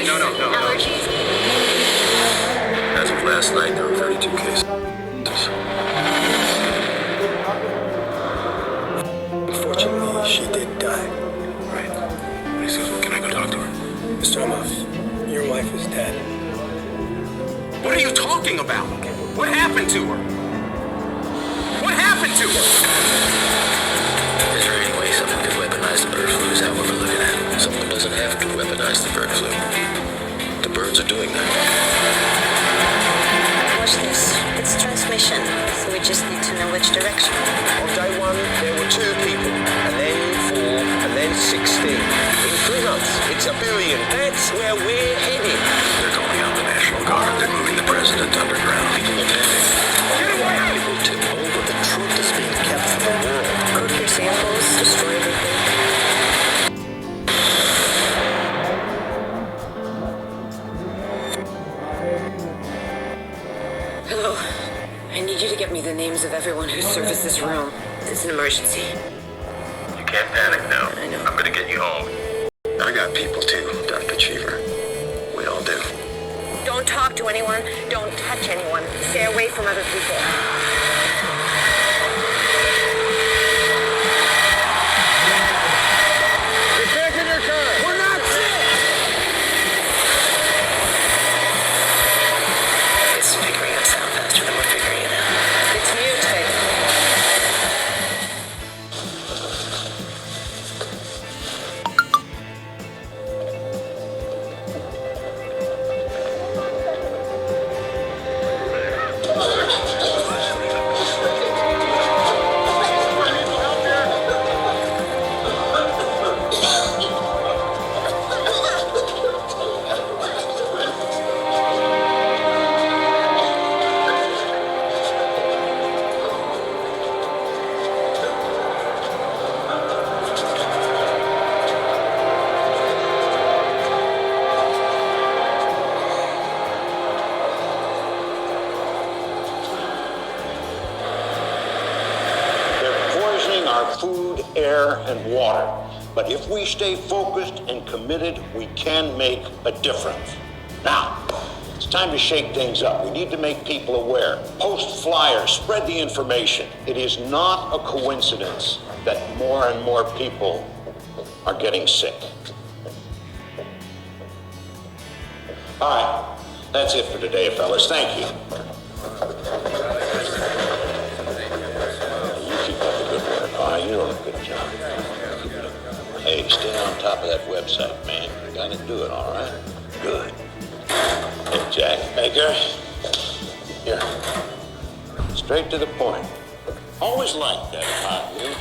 No. Allergies? As of last night, there were 32 cases. Unfortunately, she did die. Right. Excuse me, can I go talk to her? Mr. Amos, your wife is dead. What are you talking about? What happened to her? What happened to her? Is there any way someone could weaponize the bird flu? Is that what we're looking at? Someone doesn't have to weaponize the bird flu. The birds are doing that. Watch this. It's transmission, so we just need to know which direction. On day one, there were 2 people, and then 4, and then 16. In 3 months, it's 1 billion. That's where we're headed. They're calling out the National Guard. They're moving the president underground. People are panic. Get away! People tip over. The truth is being kept from the world. Cook your samples, destroy everything. Hello. I need you to get me the names of everyone who serviced this room. It's an emergency. You can't panic now. I know. I'm gonna get you home. I got people too, Dr. Cheever. We all do. Don't talk to anyone. Don't touch anyone. Stay away from other people. You're taking your time. We're not sick. It's figuring us out faster than we're figuring it out. It's mutating. Our food, air, and water. But if we stay focused and committed, we can make a difference. Now, it's time to shake things up. We need to make people aware. Post flyers, spread the information. It is not a coincidence that more and more people are getting sick. All right, that's it for today, fellas. Thank you. You're doing a good job. Hey, stay on top of that website, man. You gotta do it, all right? Good. Hey, Jack Baker. Here. Straight to the point. Always liked that about you.